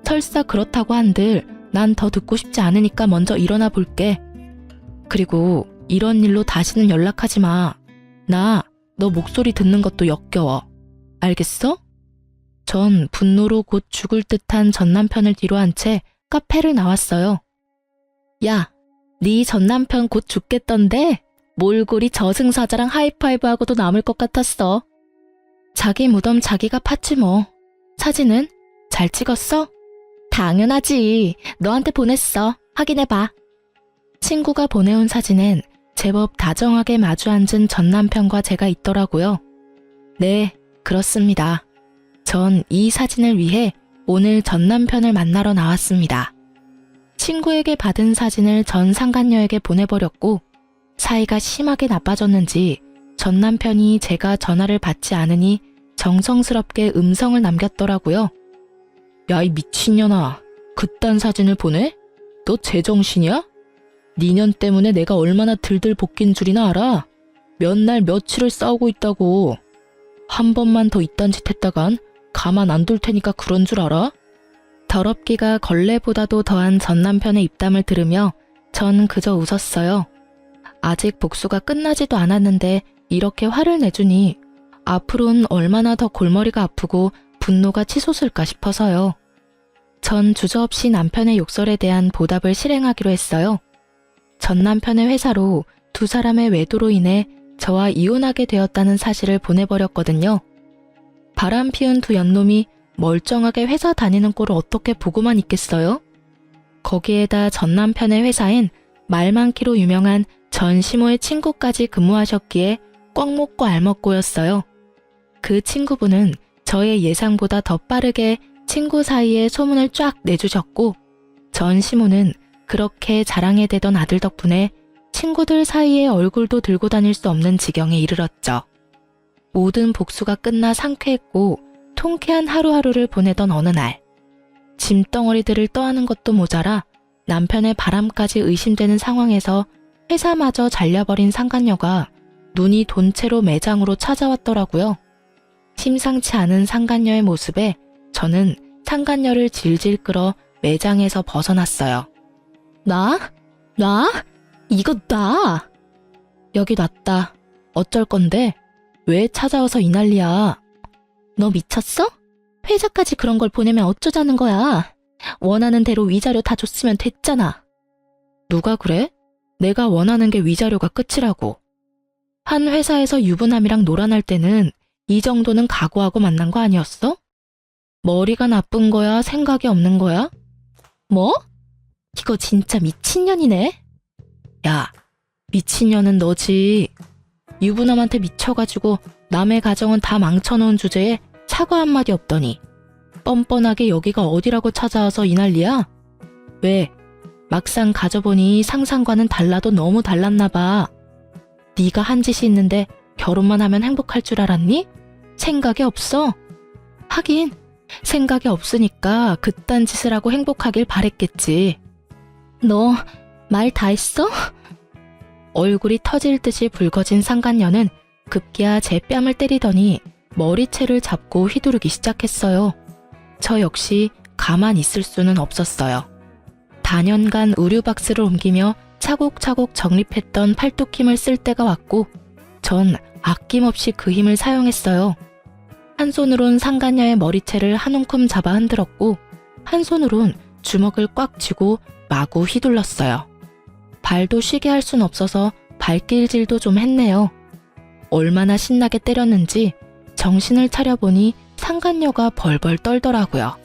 설사 그렇다고 한들 난 더 듣고 싶지 않으니까 먼저 일어나 볼게. 그리고 이런 일로 다시는 연락하지 마. 나 너 목소리 듣는 것도 역겨워. 알겠어? 전 분노로 곧 죽을 듯한 전 남편을 뒤로 한 채 카페를 나왔어요. 야, 네 전 남편 곧 죽겠던데? 몰골이 저승사자랑 하이파이브하고도 남을 것 같았어. 자기 무덤 자기가 팠지 뭐. 사진은? 잘 찍었어? 당연하지. 너한테 보냈어. 확인해봐. 친구가 보내온 사진엔 제법 다정하게 마주 앉은 전 남편과 제가 있더라고요. 네, 그렇습니다. 전 이 사진을 위해 오늘 전 남편을 만나러 나왔습니다. 친구에게 받은 사진을 전 상간녀에게 보내버렸고 사이가 심하게 나빠졌는지 전 남편이 제가 전화를 받지 않으니 정성스럽게 음성을 남겼더라고요. 야, 이 미친년아. 그딴 사진을 보내? 너 제정신이야? 니년 때문에 내가 얼마나 들들 볶인 줄이나 알아? 몇 날 며칠을 싸우고 있다고. 한 번만 더 이딴 짓 했다간 가만 안 둘 테니까 그런 줄 알아? 더럽기가 걸레보다도 더한 전 남편의 입담을 들으며 전 그저 웃었어요. 아직 복수가 끝나지도 않았는데 이렇게 화를 내주니 앞으로는 얼마나 더 골머리가 아프고 분노가 치솟을까 싶어서요. 전 주저없이 남편의 욕설에 대한 보답을 실행하기로 했어요. 전 남편의 회사로 두 사람의 외도로 인해 저와 이혼하게 되었다는 사실을 보내버렸거든요. 바람 피운 두 연놈이 멀쩡하게 회사 다니는 꼴을 어떻게 보고만 있겠어요? 거기에다 전 남편의 회사엔 말 많기로 유명한 전시모의 친구까지 근무하셨기에 꽉 먹고 알 먹고였어요. 그 친구분은 저의 예상보다 더 빠르게 친구 사이에 소문을 쫙 내주셨고 전시모는 그렇게 자랑에 대던 아들 덕분에 친구들 사이에 얼굴도 들고 다닐 수 없는 지경에 이르렀죠. 모든 복수가 끝나 상쾌했고 통쾌한 하루하루를 보내던 어느 날 짐덩어리들을 떠안은 것도 모자라 남편의 바람까지 의심되는 상황에서 회사마저 잘려버린 상간녀가 눈이 돈 채로 매장으로 찾아왔더라고요. 심상치 않은 상간녀의 모습에 저는 상간녀를 질질 끌어 매장에서 벗어났어요. 나? 이거 나! 여기 놨다. 어쩔 건데? 왜 찾아와서 이 난리야? 너 미쳤어? 회사까지 그런 걸 보내면 어쩌자는 거야? 원하는 대로 위자료 다 줬으면 됐잖아. 누가 그래? 내가 원하는 게 위자료가 끝이라고. 한 회사에서 유부남이랑 놀아날 때는 이 정도는 각오하고 만난 거 아니었어? 머리가 나쁜 거야? 생각이 없는 거야? 뭐? 이거 진짜 미친년이네. 야, 미친년은 너지. 유부남한테 미쳐가지고 남의 가정은 다 망쳐놓은 주제에 사과 한마디 없더니 뻔뻔하게 여기가 어디라고 찾아와서 이 난리야? 왜? 막상 가져보니 상상과는 달라도 너무 달랐나 봐. 네가 한 짓이 있는데 결혼만 하면 행복할 줄 알았니? 생각이 없어. 하긴 생각이 없으니까 그딴 짓을 하고 행복하길 바랬겠지. 너 말 다 했어? 얼굴이 터질 듯이 붉어진 상간녀는 급기야 제 뺨을 때리더니 머리채를 잡고 휘두르기 시작했어요. 저 역시 가만 있을 수는 없었어요. 다년간 의류박스를 옮기며 차곡차곡 정립했던 팔뚝힘을 쓸 때가 왔고 전 아낌없이 그 힘을 사용했어요. 한 손으론 상간녀의 머리채를 한 움큼 잡아 흔들었고 한 손으론 주먹을 꽉 쥐고 마구 휘둘렀어요. 발도 쉬게 할 순 없어서 발길질도 좀 했네요. 얼마나 신나게 때렸는지 정신을 차려보니 상간녀가 벌벌 떨더라고요.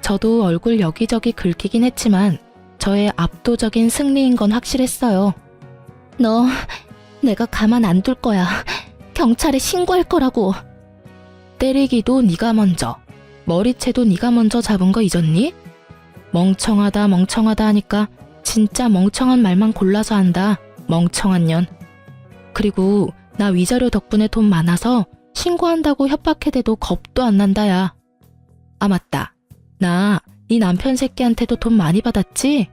저도 얼굴 여기저기 긁히긴 했지만 저의 압도적인 승리인 건 확실했어요. 너 내가 가만 안 둘 거야. 경찰에 신고할 거라고. 때리기도 네가 먼저, 머리채도 네가 먼저 잡은 거 잊었니? 멍청하다 하니까 진짜 멍청한 말만 골라서 한다. 멍청한 년. 그리고 나 위자료 덕분에 돈 많아서 신고한다고 협박해대도 겁도 안 난다 야. 아 맞다. 나 네 남편 새끼한테도 돈 많이 받았지?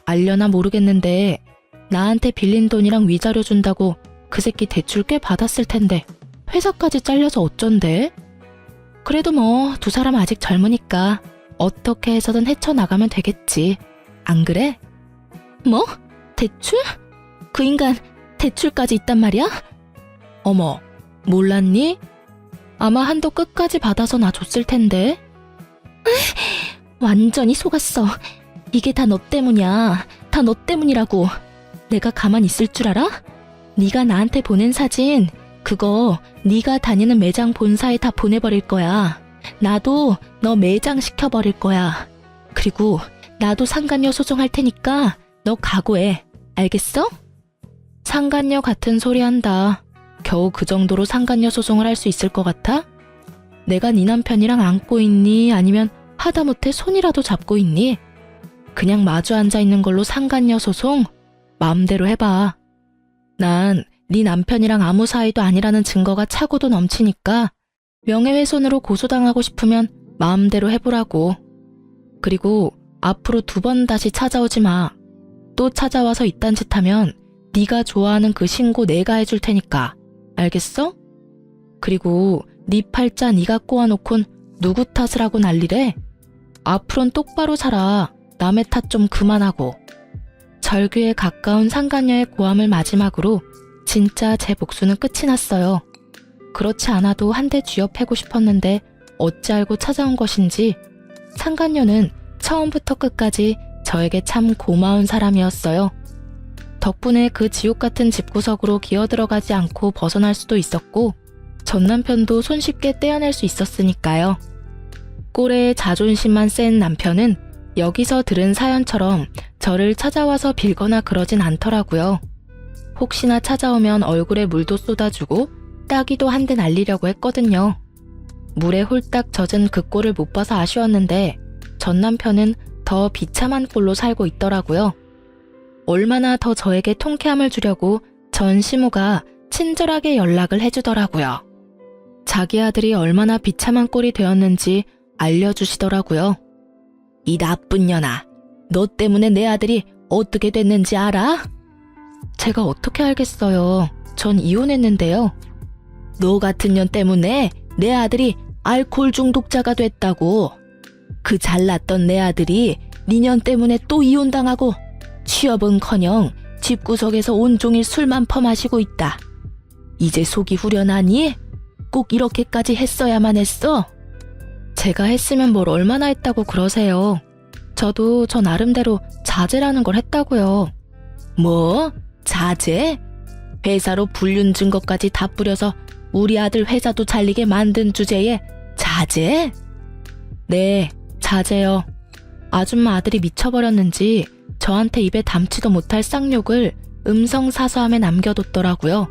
알려나 모르겠는데 나한테 빌린 돈이랑 위자료 준다고 그 새끼 대출 꽤 받았을 텐데 회사까지 잘려서 어쩐대? 그래도 뭐 두 사람 아직 젊으니까 어떻게 해서든 헤쳐나가면 되겠지. 안 그래? 뭐? 대출? 그 인간 대출까지 있단 말이야? 어머, 몰랐니? 아마 한도 끝까지 받아서 나 줬을 텐데. 완전히 속았어. 이게 다 너 때문이야. 다 너 때문이라고. 내가 가만히 있을 줄 알아? 네가 나한테 보낸 사진 그거 네가 다니는 매장 본사에 다 보내버릴 거야. 나도 너 매장 시켜버릴 거야. 그리고 나도 상간녀 소송할 테니까 너 각오해. 알겠어? 상간녀 같은 소리 한다. 겨우 그 정도로 상간녀 소송을 할 수 있을 것 같아? 내가 네 남편이랑 안고 있니? 아니면 하다못해 손이라도 잡고 있니? 그냥 마주 앉아 있는 걸로 상간녀 소송? 마음대로 해봐. 난 네 남편이랑 아무 사이도 아니라는 증거가 차고도 넘치니까 명예훼손으로 고소당하고 싶으면 마음대로 해보라고. 그리고 앞으로 2번 다시 찾아오지 마. 또 찾아와서 이딴 짓 하면 네가 좋아하는 그 신고 내가 해줄 테니까. 알겠어? 그리고 네 팔자 네가 꼬아놓곤 누구 탓을 하고 난리래? 앞으론 똑바로 살아. 남의 탓 좀 그만하고. 절규에 가까운 상간녀의 고함을 마지막으로 진짜 제 복수는 끝이 났어요. 그렇지 않아도 한 대 쥐어 패고 싶었는데 어찌 알고 찾아온 것인지 상간녀는 처음부터 끝까지 저에게 참 고마운 사람이었어요. 덕분에 그 지옥 같은 집구석으로 기어들어가지 않고 벗어날 수도 있었고 전 남편도 손쉽게 떼어낼 수 있었으니까요. 꼴에 자존심만 센 남편은 여기서 들은 사연처럼 저를 찾아와서 빌거나 그러진 않더라고요. 혹시나 찾아오면 얼굴에 물도 쏟아주고 따기도 한 대 날리려고 했거든요. 물에 홀딱 젖은 그 꼴을 못 봐서 아쉬웠는데 전 남편은 더 비참한 꼴로 살고 있더라고요. 얼마나 더 저에게 통쾌함을 주려고 전 시모가 친절하게 연락을 해주더라고요. 자기 아들이 얼마나 비참한 꼴이 되었는지 알려주시더라고요. 이 나쁜 년아, 너 때문에 내 아들이 어떻게 됐는지 알아? 제가 어떻게 알겠어요. 전 이혼했는데요. 너 같은 년 때문에 내 아들이 알코올 중독자가 됐다고. 그 잘났던 내 아들이 네 년 때문에 또 이혼당하고 취업은커녕 집구석에서 온종일 술만 퍼마시고 있다. 이제 속이 후련하니? 꼭 이렇게까지 했어야만 했어? 제가 했으면 뭘 얼마나 했다고 그러세요. 저도 저 나름대로 자제라는 걸 했다고요. 뭐? 자제? 회사로 불륜 증거까지 다 뿌려서 우리 아들 회사도 잘리게 만든 주제에 자제? 네, 자제요. 아줌마 아들이 미쳐버렸는지 저한테 입에 담지도 못할 쌍욕을 음성사서함에 남겨뒀더라고요.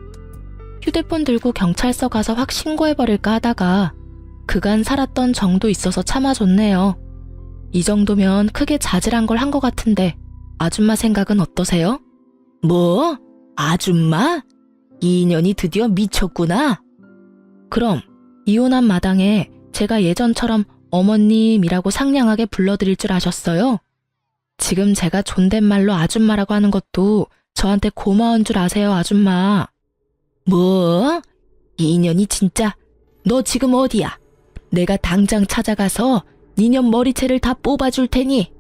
휴대폰 들고 경찰서 가서 확 신고해버릴까 하다가 그간 살았던 정도 있어서 참아줬네요. 이 정도면 크게 자질한 걸 한 것 같은데 아줌마 생각은 어떠세요? 뭐? 아줌마? 이 인연이 드디어 미쳤구나. 그럼 이혼한 마당에 제가 예전처럼 어머님이라고 상냥하게 불러드릴 줄 아셨어요? 지금 제가 존댓말로 아줌마라고 하는 것도 저한테 고마운 줄 아세요, 아줌마. 뭐? 이 인연이 진짜. 너 지금 어디야? 내가 당장 찾아가서 니년 머리채를 다 뽑아줄 테니.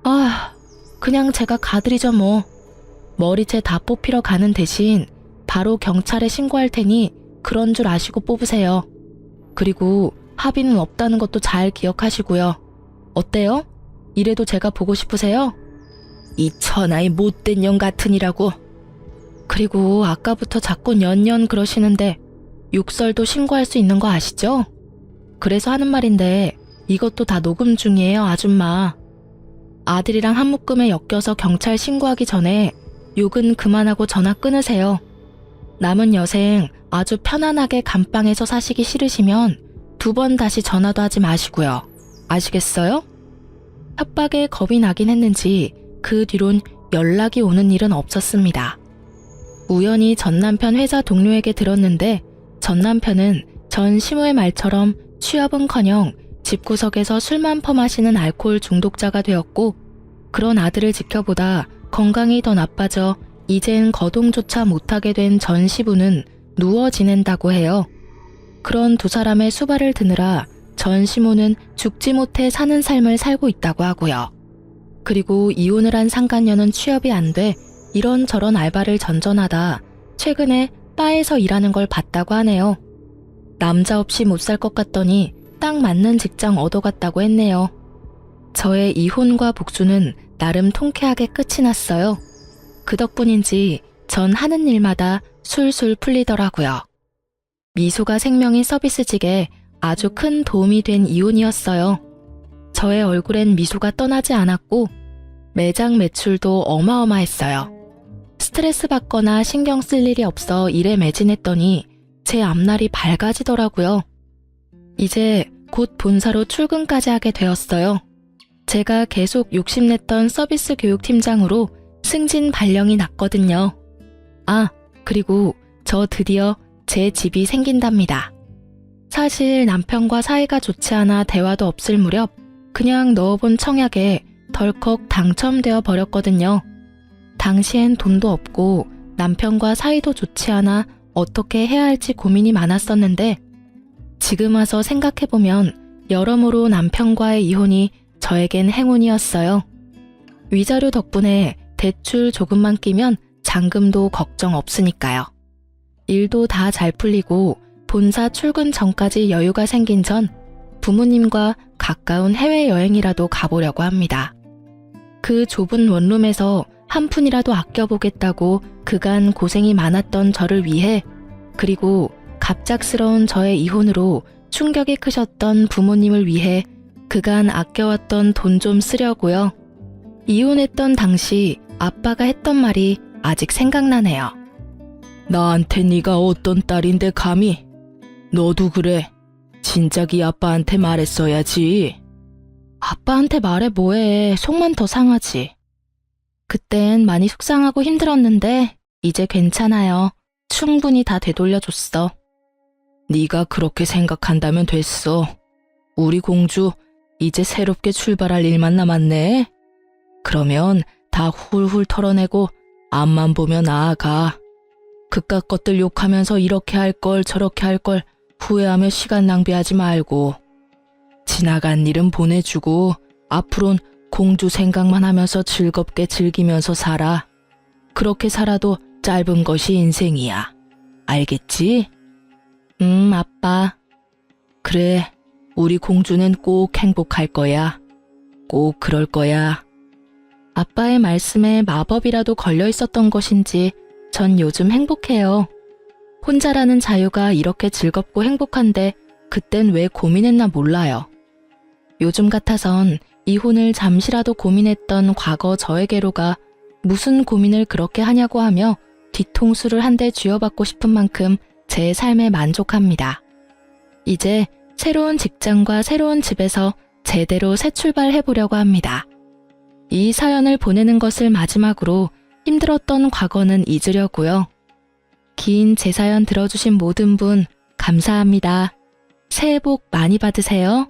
아, 그냥 제가 가드리죠 뭐. 머리채 다 뽑히러 가는 대신 바로 경찰에 신고할 테니 그런 줄 아시고 뽑으세요. 그리고 합의는 없다는 것도 잘 기억하시고요. 어때요? 이래도 제가 보고 싶으세요? 이 천하의 못된 년 같으니라고. 그리고 아까부터 자꾸 년년 그러시는데 욕설도 신고할 수 있는 거 아시죠? 그래서 하는 말인데 이것도 다 녹음 중이에요, 아줌마. 아들이랑 한 묶음에 엮여서 경찰 신고하기 전에 욕은 그만하고 전화 끊으세요. 남은 여생 아주 편안하게 감방에서 사시기 싫으시면 2번 다시 전화도 하지 마시고요. 아시겠어요? 협박에 겁이 나긴 했는지 그 뒤론 연락이 오는 일은 없었습니다. 우연히 전 남편 회사 동료에게 들었는데 전 남편은 전 시모의 말처럼 취업은커녕 집구석에서 술만 퍼마시는 알코올 중독자가 되었고 그런 아들을 지켜보다 건강이 더 나빠져 이젠 거동조차 못하게 된 전 시부는 누워 지낸다고 해요. 그런 두 사람의 수발을 드느라 전 시모는 죽지 못해 사는 삶을 살고 있다고 하고요. 그리고 이혼을 한 상간녀는 취업이 안 돼 이런저런 알바를 전전하다 최근에 바에서 일하는 걸 봤다고 하네요. 남자 없이 못 살 것 같더니 딱 맞는 직장 얻어갔다고 했네요. 저의 이혼과 복수는 나름 통쾌하게 끝이 났어요. 그 덕분인지 전 하는 일마다 술술 풀리더라고요. 미소가 생명인 서비스직에 아주 큰 도움이 된 이혼이었어요. 저의 얼굴엔 미소가 떠나지 않았고 매장 매출도 어마어마했어요. 스트레스 받거나 신경 쓸 일이 없어 일에 매진했더니 제 앞날이 밝아지더라고요. 이제 곧 본사로 출근까지 하게 되었어요. 제가 계속 욕심냈던 서비스 교육팀장으로 승진 발령이 났거든요. 아, 그리고 저 드디어 제 집이 생긴답니다. 사실 남편과 사이가 좋지 않아 대화도 없을 무렵 그냥 넣어본 청약에 덜컥 당첨되어 버렸거든요. 당시엔 돈도 없고 남편과 사이도 좋지 않아 어떻게 해야 할지 고민이 많았었는데 지금 와서 생각해보면 여러모로 남편과의 이혼이 저에겐 행운이었어요. 위자료 덕분에 대출 조금만 끼면 잔금도 걱정 없으니까요. 일도 다 잘 풀리고 본사 출근 전까지 여유가 생긴 전 부모님과 가까운 해외여행이라도 가보려고 합니다. 그 좁은 원룸에서 한 푼이라도 아껴보겠다고 그간 고생이 많았던 저를 위해 그리고 갑작스러운 저의 이혼으로 충격이 크셨던 부모님을 위해 그간 아껴왔던 돈 좀 쓰려고요. 이혼했던 당시 아빠가 했던 말이 아직 생각나네요. 나한테 네가 어떤 딸인데 감히? 너도 그래. 진작이 아빠한테 말했어야지. 아빠한테 말해 뭐해. 속만 더 상하지. 그땐 많이 속상하고 힘들었는데 이제 괜찮아요. 충분히 다 되돌려줬어. 네가 그렇게 생각한다면 됐어. 우리 공주 이제 새롭게 출발할 일만 남았네. 그러면 다 훌훌 털어내고 앞만 보며 나아가. 그깟 것들 욕하면서 이렇게 할 걸 저렇게 할 걸 후회하며 시간 낭비하지 말고 지나간 일은 보내주고 앞으론 공주 생각만 하면서 즐겁게 즐기면서 살아. 그렇게 살아도 짧은 것이 인생이야. 알겠지? 아빠. 그래, 우리 공주는 꼭 행복할 거야. 꼭 그럴 거야. 아빠의 말씀에 마법이라도 걸려 있었던 것인지 전 요즘 행복해요. 혼자라는 자유가 이렇게 즐겁고 행복한데 그땐 왜 고민했나 몰라요. 요즘 같아선 이혼을 잠시라도 고민했던 과거 저에게로가 무슨 고민을 그렇게 하냐고 하며 뒤통수를 한 대 쥐어받고 싶은 만큼 제 삶에 만족합니다. 이제 새로운 직장과 새로운 집에서 제대로 새 출발해보려고 합니다. 이 사연을 보내는 것을 마지막으로 힘들었던 과거는 잊으려고요. 긴 제 사연 들어주신 모든 분 감사합니다. 새해 복 많이 받으세요.